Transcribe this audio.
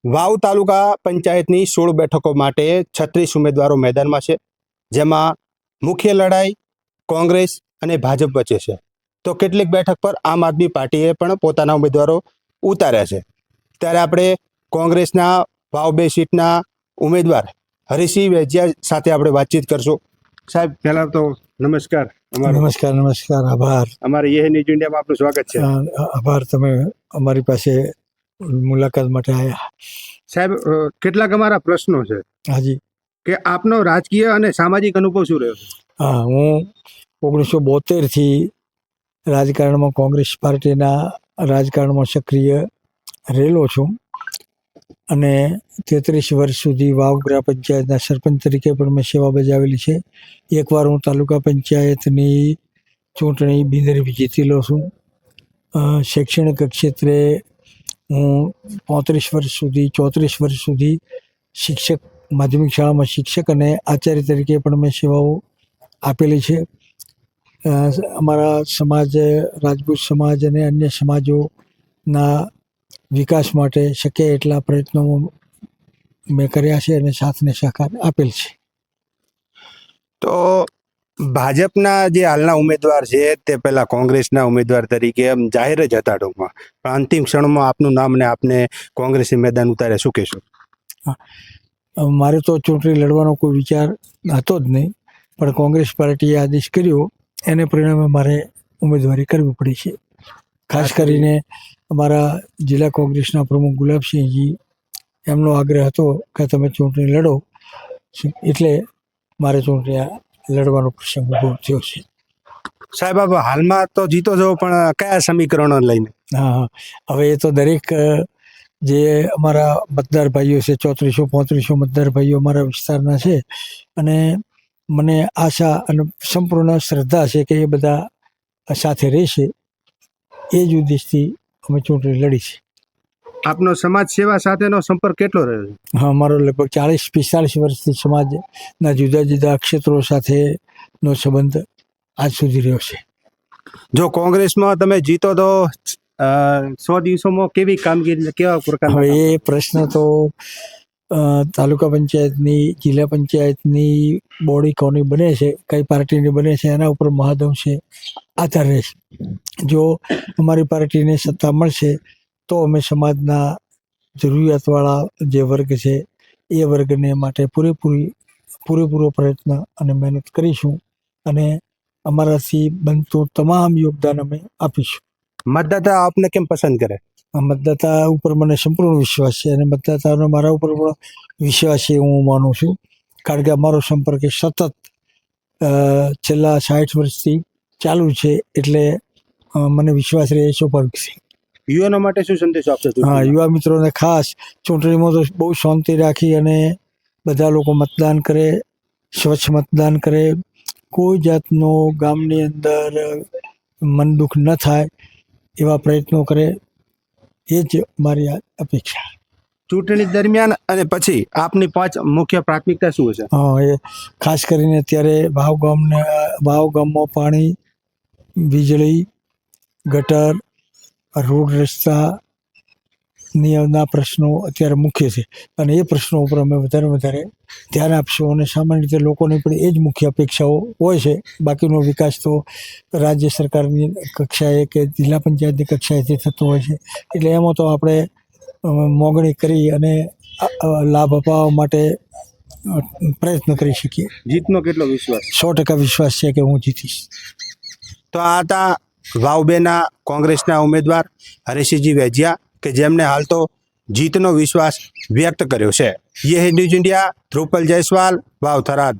વાવ તાલુકા પંચાયતની 16 બેઠકો માટે 36 ઉમેદવારો મેદાનમાં છે, જેમાં મુખ્ય લડાઈ કોંગ્રેસ અને ભાજપ વચ્ચે છે. તો કેટલીક બેઠક પર આમ આદમી પાર્ટીએ પણ પોતાના ઉમેદવારો ઉતાર્યા છે. ત્યારે આપણે કોંગ્રેસના વાવ 2 સીટના ઉમેદવાર હરીસિંહ વેજિયા સાથે આપણે વાતચીત કરશું. સાહેબ, પહેલા તો નમસ્કાર. નમસ્કાર. આભાર. અમારે યે ન્યૂઝ ઇન્ડિયામાં આપનું સ્વાગત છે. આભાર, તમે અમારી પાસે મુલાકાત માટે આવ્યા. સાહેબ, કેટલાક અમારા પ્રશ્નો છે. હાજી. કે આપનો રાજકીય અને સામાજિક અનુભવ શું રહ્યો છે? હા, હું 1972થી રાજકારણમાં, કોંગ્રેસ પાર્ટીના રાજકારણમાં સક્રિય રહેલો છું અને 33 વર્ષ સુધી વાવ ગ્રામ પંચાયતના સરપંચ તરીકે પણ મેં સેવા બજાવેલી છે. એકવાર હું તાલુકા પંચાયતની ચૂંટણી બિનહરીફ જીતેલો છું. શૈક્ષણિક ક્ષેત્રે હું 34 વર્ષ સુધી શિક્ષક, માધ્યમિક શાળામાં શિક્ષક અને આચાર્ય તરીકે પણ મેં સેવાઓ આપેલી છે. અમારા સમાજ, રાજપૂત સમાજ અને અન્ય સમાજોના વિકાસ માટે શક્ય એટલા પ્રયત્નો મેં કર્યા છે અને સાથને સહકાર આપેલ છે. તો ભાજપના જે હાલના ઉમેદવાર છે તે પહેલા કોંગ્રેસના ઉમેદવાર તરીકે જાહેર જ હતા ટૂંકમાં, પણ અંતિમ ક્ષણમાં આપનું નામ ને આપને કોંગ્રેસી મેદાન ઉતાર્યા, શું કહેશો? મારે તો ચૂંટણી લડવાનો કોઈ વિચાર હતો જ નહીં, પણ કોંગ્રેસ પાર્ટીએ આદેશ કર્યો એને પરિણામે મારે ઉમેદવારી કરવી પડી છે. ખાસ કરીને અમારા જિલ્લા કોંગ્રેસના પ્રમુખ ગુલાબસિંહજી, એમનો આગ્રહ હતો કે તમે ચૂંટણી લડો, એટલે મારે ચૂંટણી લડવાનો પ્રસંગ ઊભો થયો છે. સાહેબ, આપ હાલમાં તો જીતો છો, પણ કયા સમીકરણો લઈને? હા, હવે એ તો દરેક જે અમારા મતદાર ભાઈઓ છે, 3435 મતદાર ભાઈઓ અમારા વિસ્તારના છે, અને મને આશા અને સંપૂર્ણ શ્રદ્ધા છે કે એ બધા સાથે રહેશે. એ જ ઉદ્દેશથી અમે ચૂંટણી લડી છે. આપનો સમાજ સેવા સાથેનો સંપર્ક કેટલો રહ્યો છે? હા, અમારો લગભગ 40-45 વર્ષથી સમાજના જુદા જુદા ક્ષેત્રો સાથેનો સંબંધ આજ સુધી રહ્યો છે. જો કોંગ્રેસમાં તમે જીતો તો 100 દિવસોમાં કેવી કામગીરી, કેવા પ્રકારના? હવે એ પ્રશ્ન તો તાલુકા પંચાયતની, જિલ્લા પંચાયતની બોડી કોની બને છે, કઈ પાર્ટીની બને છે, એના ઉપર મહદઅંશે આધાર રહેશે. જો અમારી પાર્ટીને સત્તા મળશે તો અમે સમાજના જરૂરિયાતવાળા જે વર્ગ છે એ વર્ગને માટે પૂરેપૂરો પ્રયત્ન અને મહેનત કરીશું અને અમારાથી બનતું તમામ યોગદાન અમે આપીશું. મતદાતા આપને કેમ પસંદ કરે? મતદાતા ઉપર મને સંપૂર્ણ વિશ્વાસ છે અને મતદાતાનો મારા ઉપર પણ વિશ્વાસ છે, હું માનું છું. કારણ કે અમારો સંપર્ક એ સતત છેલ્લા 60 વર્ષથી ચાલુ છે, એટલે મને વિશ્વાસ રહે સ્વાભાવિક છે. યુવાનો માટે શું સંદેશો આપશો? હા, યુવા મિત્રોને ખાસ ચૂંટણીમાં તો બહુ શાંતિ રાખી અને બધા લોકો મતદાન કરે, સ્વચ્છ મતદાન કરે, કોઈ જાતનો ગામની અંદર મન દુઃખ ન થાય એવા પ્રયત્નો કરે, એ જ મારી અપેક્ષા. ચૂંટણી દરમિયાન અને પછી આપની 5 મુખ્ય પ્રાથમિકતા શું હશે? હા, એ ખાસ કરીને અત્યારે વાવ ગામમાં પાણી, વીજળી, ગટર, રોડ રસ્તાના પ્રશ્નો અત્યારે મુખ્ય છે અને એ પ્રશ્નો ઉપર અમે વધારે ધ્યાન આપશું. અને સામાન્ય રીતે લોકોની પણ એ જ મુખ્ય અપેક્ષાઓ હોય છે. બાકીનો વિકાસ તો રાજ્ય સરકારની કક્ષાએ કે જિલ્લા પંચાયતની કક્ષાએથી થતો હોય છે, એટલે એમાં તો આપણે મોગણી કરી અને લાભ અપાવવા માટે પ્રયત્ન કરી શકીએ. જીતનો કેટલો વિશ્વાસ? 100% વિશ્વાસ છે કે હું જીતીશ. તો આ હતા વાવ 2ના કોંગ્રેસના ઉમેદવાર હરીસિંહ વેજિયા, કે જેમને હાલ તો જીતનો વિશ્વાસ વ્યક્ત કર્યો છે. યે ન્યૂઝ ઇન્ડિયા, ધ્રુપલ જયસ્વાલ, વાવ થરાદ.